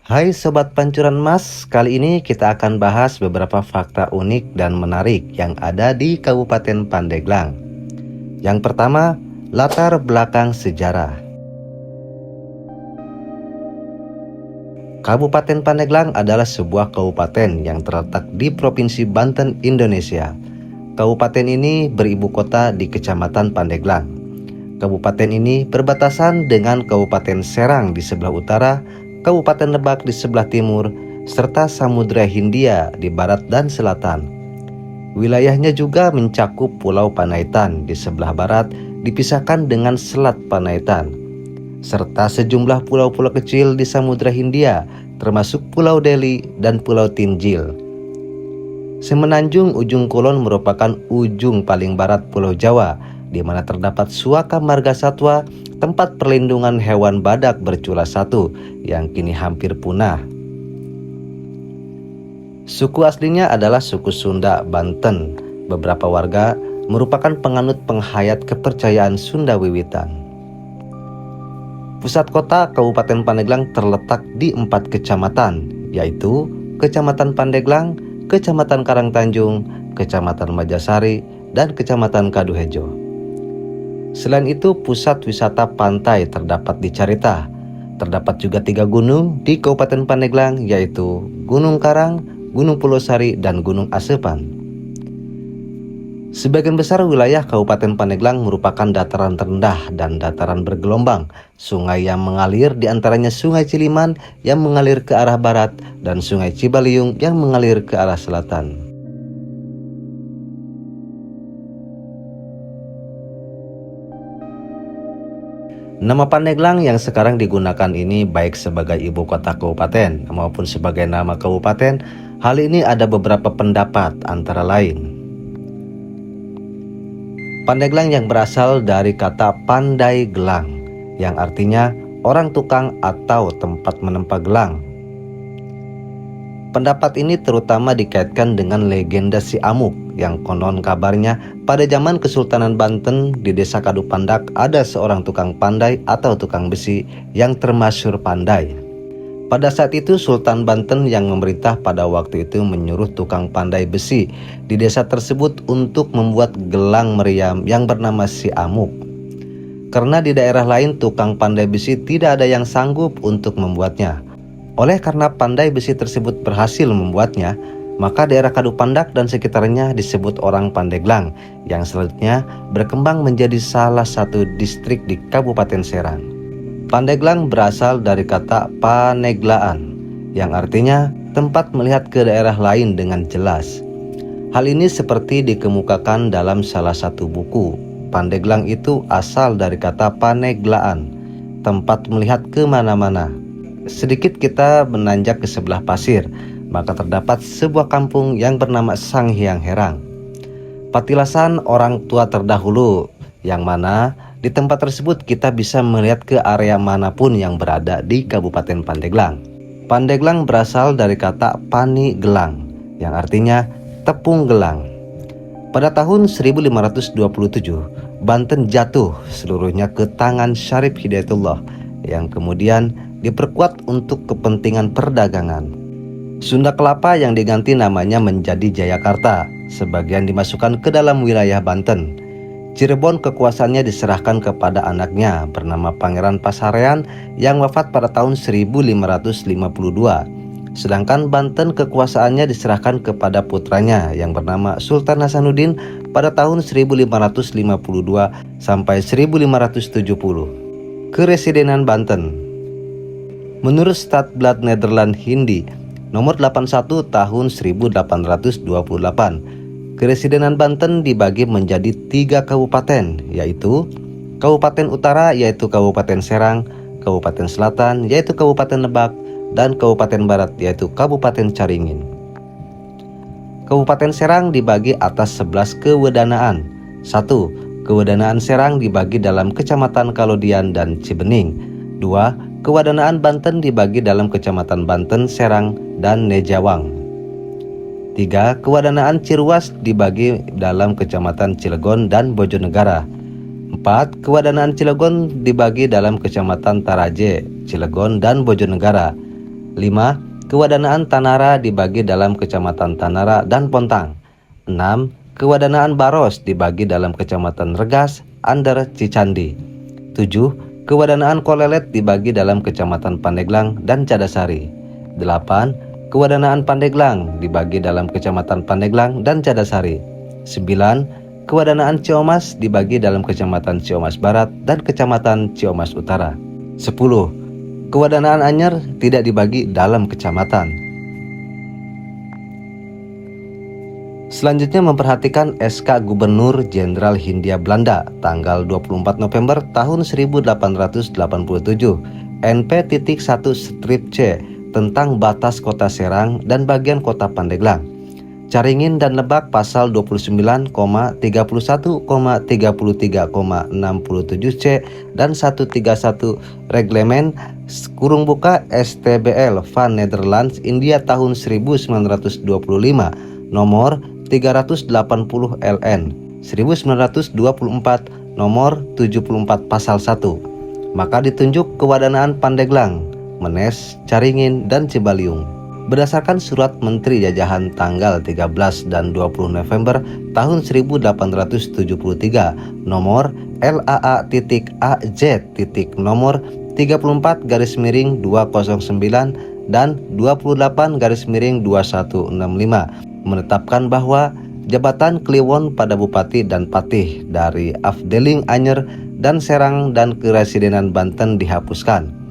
Hai Sobat Pancuran Emas, kali ini kita akan bahas beberapa fakta unik dan menarik yang ada di Kabupaten Pandeglang. Yang pertama, latar belakang sejarah. Kabupaten Pandeglang adalah sebuah kabupaten yang terletak di Provinsi Banten, Indonesia. Kabupaten ini beribu kota di Kecamatan Pandeglang. Kabupaten ini berbatasan dengan Kabupaten Serang di sebelah utara, Kabupaten Lebak di sebelah timur, serta Samudra Hindia di barat dan selatan. Wilayahnya juga mencakup Pulau Panaitan di sebelah barat dipisahkan dengan Selat Panaitan, serta sejumlah pulau-pulau kecil di Samudra Hindia termasuk Pulau Deli dan Pulau Tinjil. Semenanjung Ujung Kulon merupakan ujung paling barat Pulau Jawa, di mana terdapat Suaka Margasatwa, tempat perlindungan hewan badak bercula satu yang kini hampir punah. Suku aslinya adalah suku Sunda Banten. Beberapa warga merupakan penganut penghayat kepercayaan Sunda Wiwitan. Pusat kota Kabupaten Pandeglang terletak di 4 kecamatan, yaitu Kecamatan Pandeglang, Kecamatan Karangtanjung, Kecamatan Majasari, dan Kecamatan Kaduhejo. Selain itu, pusat wisata pantai terdapat di Carita. Terdapat juga 3 gunung di Kabupaten Pandeglang, yaitu Gunung Karang, Gunung Pulosari, dan Gunung Asepan. Sebagian besar wilayah Kabupaten Pandeglang merupakan dataran rendah dan dataran bergelombang. Sungai yang mengalir diantaranya Sungai Ciliman yang mengalir ke arah barat dan Sungai Cibaliung yang mengalir ke arah selatan. Nama Pandeglang yang sekarang digunakan ini baik sebagai ibu kota kabupaten maupun sebagai nama kabupaten. Hal ini ada beberapa pendapat, antara lain Pandeglang yang berasal dari kata pandai gelang, yang artinya orang tukang atau tempat menempa gelang. Pendapat ini terutama dikaitkan dengan legenda Si Amuk, yang konon kabarnya pada zaman Kesultanan Banten di desa Kadupandak ada seorang tukang pandai atau tukang besi yang termasyhur pandai. Pada saat itu Sultan Banten yang memerintah pada waktu itu menyuruh tukang pandai besi di desa tersebut untuk membuat gelang meriam yang bernama Si Amuk. Karena di daerah lain tukang pandai besi tidak ada yang sanggup untuk membuatnya. Oleh karena pandai besi tersebut berhasil membuatnya, maka daerah Kadupandak dan sekitarnya disebut orang Pandeglang, yang selanjutnya berkembang menjadi salah satu distrik di Kabupaten Serang. Pandeglang berasal dari kata paneglaan, yang artinya tempat melihat ke daerah lain dengan jelas. Hal ini seperti dikemukakan dalam salah satu buku. Pandeglang itu asal dari kata paneglaan, tempat melihat kemana-mana. Sedikit kita menanjak ke sebelah pasir, maka terdapat sebuah kampung yang bernama Sanghyang Herang. Patilasan orang tua terdahulu, yang mana di tempat tersebut kita bisa melihat ke area manapun yang berada di Kabupaten Pandeglang. Pandeglang berasal dari kata pani gelang, yang artinya tepung gelang. Pada tahun 1527, Banten jatuh seluruhnya ke tangan Syarif Hidayatullah, yang kemudian diperkuat untuk kepentingan perdagangan. Sunda Kelapa yang diganti namanya menjadi Jayakarta, sebagian dimasukkan ke dalam wilayah Banten. Cirebon kekuasaannya diserahkan kepada anaknya bernama Pangeran Pasarean yang wafat pada tahun 1552. Sedangkan Banten kekuasaannya diserahkan kepada putranya yang bernama Sultan Hasanuddin pada tahun 1552 sampai 1570. Keresidenan Banten. Menurut Stadblad Nederland Hindi nomor 81 tahun 1828, Keresidenan Banten dibagi menjadi 3 kabupaten, yaitu Kabupaten Utara yaitu Kabupaten Serang, Kabupaten Selatan yaitu Kabupaten Lebak, dan Kabupaten Barat yaitu Kabupaten Caringin. Kabupaten Serang dibagi atas 11 kewedanaan. 1. Kewedanaan Serang dibagi dalam Kecamatan Kalodian dan Cibening. 2. Kewedanaan Banten dibagi dalam Kecamatan Banten, Serang, dan Nejawang. 3. Kewedanaan Ciruas dibagi dalam Kecamatan Cilegon dan Bojonegara. 4. Kewedanaan Cilegon dibagi dalam Kecamatan Taraje, Cilegon, dan Bojonegara. 5. Kewadanaan Tanara dibagi dalam Kecamatan Tanara dan Pontang. 6. Kewadanaan Baros dibagi dalam Kecamatan Regas, Ander, Cicandi. 7. Kewadanaan Kolelet dibagi dalam Kecamatan Pandeglang dan Cadasari. 8. Kewadanaan Pandeglang dibagi dalam Kecamatan Pandeglang dan Cadasari. 9. Kewadanaan Ciomas dibagi dalam Kecamatan Ciomas Barat dan Kecamatan Ciomas Utara. 10. Kewadanaan Anyer tidak dibagi dalam kecamatan. Selanjutnya memperhatikan SK Gubernur Jenderal Hindia Belanda tanggal 24 November tahun 1887 NP.1-C tentang batas kota Serang dan bagian kota Pandeglang. Caringin dan Lebak pasal 29,31,33,67C dan 131 Reglemen (STBL) van Nederlands India tahun 1925 nomor 380 LN 1924 nomor 74 pasal 1. Maka ditunjuk kewadanaan Pandeglang, Menes, Caringin, dan Cibaliung. Berdasarkan surat Menteri Jajahan tanggal 13 dan 20 November tahun 1873 nomor LAA.AJ nomor 34-209 dan 28-2165 menetapkan bahwa jabatan Kliwon pada Bupati dan Patih dari Afdeling Anyer dan Serang dan Keresidenan Banten dihapuskan.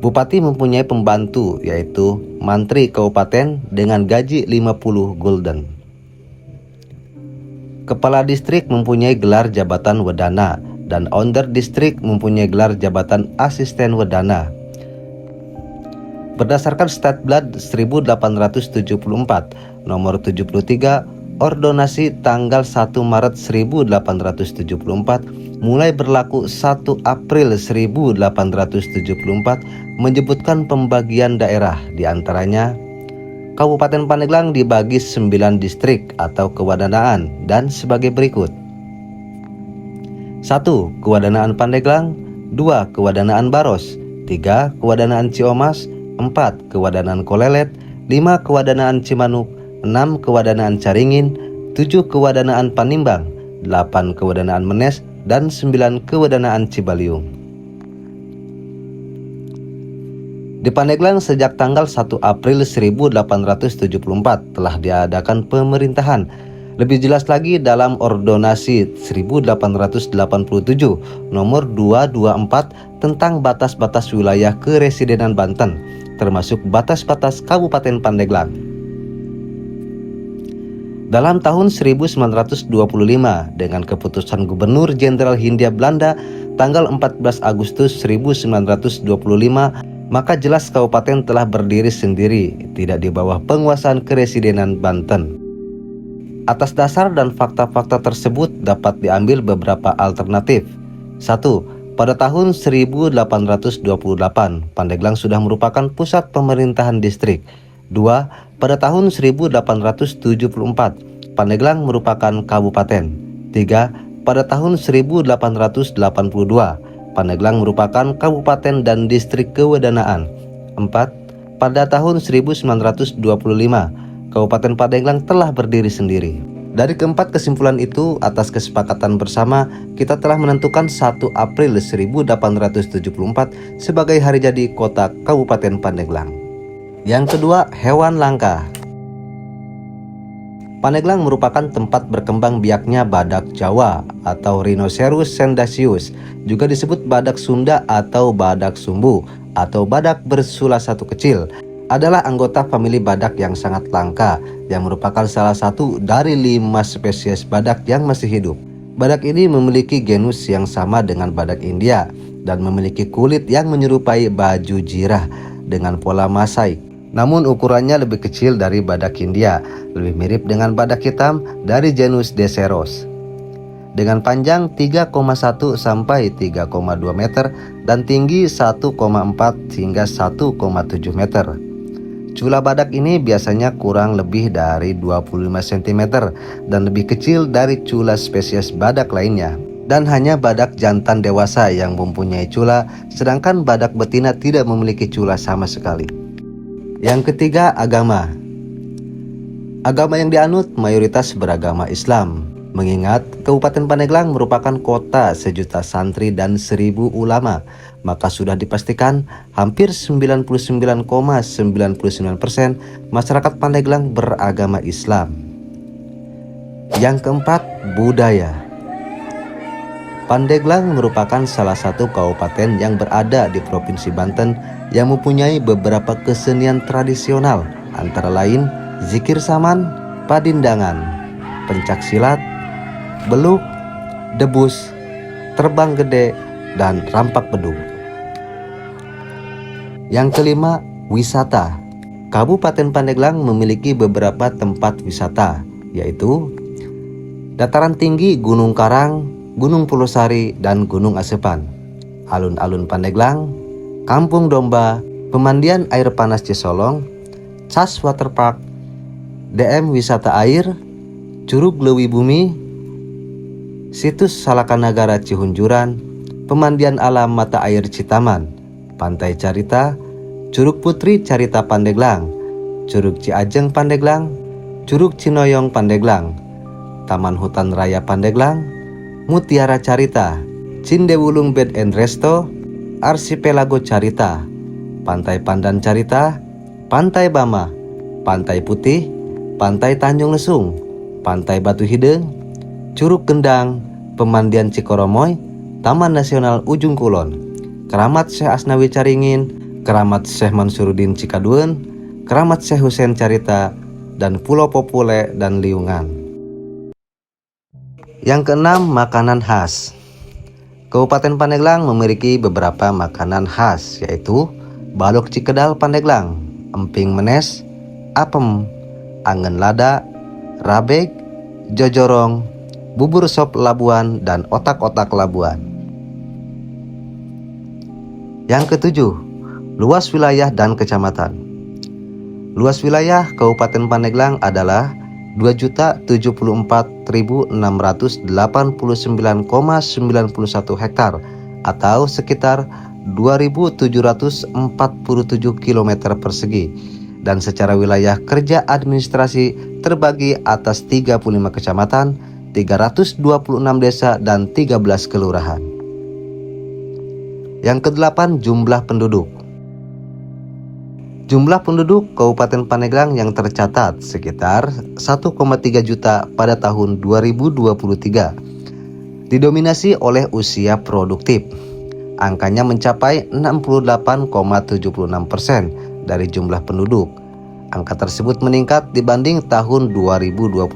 Bupati mempunyai pembantu yaitu Mantri Kabupaten dengan gaji 50 gulden. Kepala distrik mempunyai gelar jabatan Wedana dan Onder distrik mempunyai gelar jabatan Asisten Wedana. Berdasarkan Statblad 1874 nomor 73 Ordonasi tanggal 1 Maret 1874 mulai berlaku 1 April 1874 menyebutkan pembagian daerah, diantaranya Kabupaten Pandeglang dibagi 9 distrik atau kewadanaan dan sebagai berikut. 1. Kewadanaan Pandeglang. 2. Kewadanaan Baros. 3. Kewadanaan Ciomas. 4. Kewadanaan Kolelet. 5. Kewadanaan Cimanuk. 6. Kewadanaan Caringin. 7. Kewadanaan Panimbang. 8. Kewadanaan Menes dan 9. Kewadanaan Cibaliung. Di Pandeglang sejak tanggal 1 April 1874 telah diadakan pemerintahan. Lebih jelas lagi dalam Ordonasi 1887 nomor 224 tentang batas-batas wilayah Keresidenan Banten, termasuk batas-batas Kabupaten Pandeglang. Dalam tahun 1925 dengan keputusan Gubernur Jenderal Hindia Belanda tanggal 14 Agustus 1925, maka jelas kabupaten telah berdiri sendiri, tidak di bawah penguasaan Keresidenan Banten. Atas dasar dan fakta-fakta tersebut dapat diambil beberapa alternatif. 1. Pada tahun 1828, Pandeglang sudah merupakan pusat pemerintahan distrik. 2. Pada tahun 1874, Pandeglang merupakan kabupaten. 3. Pada tahun 1882, Pandeglang merupakan kabupaten dan distrik kewedanaan. 4. Pada tahun 1925, Kabupaten Pandeglang telah berdiri sendiri. Dari keempat kesimpulan itu, atas kesepakatan bersama, kita telah menentukan 1 April 1874 sebagai hari jadi kota Kabupaten Pandeglang. Yang kedua, hewan langka. Pandeglang merupakan tempat berkembang biaknya badak Jawa atau Rhinoceros sendasius, juga disebut badak Sunda atau badak sumbu atau badak bersula satu kecil. Adalah anggota famili badak yang sangat langka, yang merupakan salah satu dari 5 spesies badak yang masih hidup. Badak ini memiliki genus yang sama dengan badak India dan memiliki kulit yang menyerupai baju jirah dengan pola masaik. Namun ukurannya lebih kecil dari badak India, lebih mirip dengan badak hitam dari genus Deceros. Dengan panjang 3,1 sampai 3,2 meter dan tinggi 1,4 hingga 1,7 meter. Cula badak ini biasanya kurang lebih dari 25 cm dan lebih kecil dari cula spesies badak lainnya. Dan hanya badak jantan dewasa yang mempunyai cula, sedangkan badak betina tidak memiliki cula sama sekali. Yang ketiga, agama. Agama yang dianut mayoritas beragama Islam. Mengingat Kabupaten Pandeglang merupakan kota sejuta santri dan 1000 ulama, maka sudah dipastikan hampir 99,99% masyarakat Pandeglang beragama Islam. Yang keempat, budaya. Pandeglang merupakan salah satu kabupaten yang berada di Provinsi Banten yang mempunyai beberapa kesenian tradisional, antara lain zikir saman, padindangan, pencak silat, beluk, debus, terbang gede, dan rampak bedug. Yang kelima, wisata. Kabupaten Pandeglang memiliki beberapa tempat wisata, yaitu dataran tinggi Gunung Karang, Gunung Pulosari, dan Gunung Asepan, alun-alun Pandeglang, Kampung Domba, pemandian air panas Cisolong, Cas Waterpark, DM Wisata Air, Curug Lewi Bumi, situs Salakanagara Cihunjuran, pemandian alam mata air Citaman, Pantai Carita, Curug Putri Carita Pandeglang, Curug Ciajeng Pandeglang, Curug Cinoyong Pandeglang, Taman Hutan Raya Pandeglang, Mutiara Carita, Cindewulung Bed and Resto, Arsipelago Carita, Pantai Pandan Carita, Pantai Bama, Pantai Putih, Pantai Tanjung Lesung, Pantai Batu Hideng, Curug Gendang, pemandian Cikoromoy, Taman Nasional Ujung Kulon, Keramat Syekh Asnawi Caringin, Keramat Syekh Mansuruddin Cikaduen, Keramat Syekh Husein Carita, dan Pulau Popule dan Liungan. Yang keenam, makanan khas. Kabupaten Pandeglang memiliki beberapa makanan khas, yaitu balok cikedal Pandeglang, emping menes, apem, angen lada, rabeg, jojorong, bubur sop Labuan, dan otak-otak Labuan. Yang ketujuh, luas wilayah dan kecamatan. Luas wilayah Kabupaten Pandeglang adalah 2.074.689,91 hektar atau sekitar 2.747 km persegi, dan secara wilayah kerja administrasi terbagi atas 35 kecamatan, 326 desa, dan 13 kelurahan. Yang kedelapan, jumlah penduduk. Jumlah penduduk Kabupaten Pandeglang yang tercatat sekitar 1,3 juta pada tahun 2023. Didominasi oleh usia produktif. Angkanya mencapai 68,76% dari jumlah penduduk. Angka tersebut meningkat dibanding tahun 2022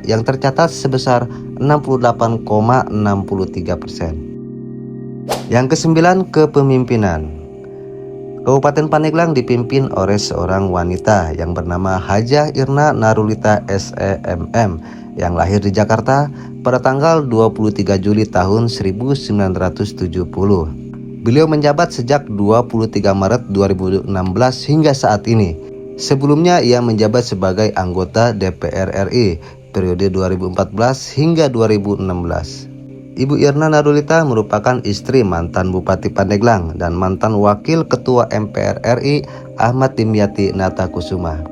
yang tercatat sebesar 68,63%. Yang kesembilan, kepemimpinan. Kabupaten Pandeglang dipimpin oleh seorang wanita yang bernama Hajah Irna Narulita SEMM yang lahir di Jakarta pada tanggal 23 Juli tahun 1970. Beliau menjabat sejak 23 Maret 2016 hingga saat ini. Sebelumnya ia menjabat sebagai anggota DPR RI periode 2014 hingga 2016. Ibu Irna Narulita merupakan istri mantan Bupati Pandeglang dan mantan Wakil Ketua MPR RI Ahmad Dimyati Natakusuma.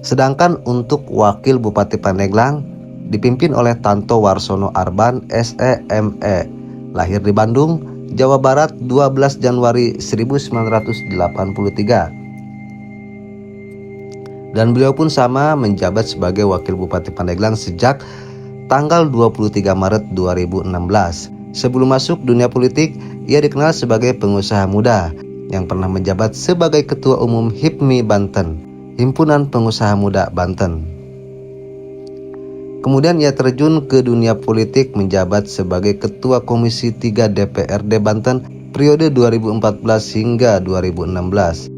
Sedangkan untuk Wakil Bupati Pandeglang dipimpin oleh Tanto Warsono Arban SEME, lahir di Bandung, Jawa Barat 12 Januari 1983. Dan beliau pun sama menjabat sebagai Wakil Bupati Pandeglang sejak tanggal 23 Maret 2016. Sebelum masuk dunia politik, ia dikenal sebagai pengusaha muda yang pernah menjabat sebagai Ketua Umum HIPMI Banten, Himpunan Pengusaha Muda Banten. Kemudian ia terjun ke dunia politik menjabat sebagai Ketua Komisi 3 DPRD Banten periode 2014 hingga 2016.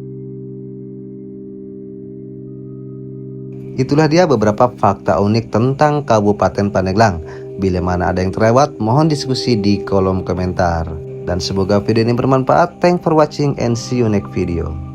Itulah dia beberapa fakta unik tentang Kabupaten Pandeglang. Bila mana ada yang terlewat, mohon diskusi di kolom komentar. Dan semoga video ini bermanfaat. Thanks for watching and see you next video.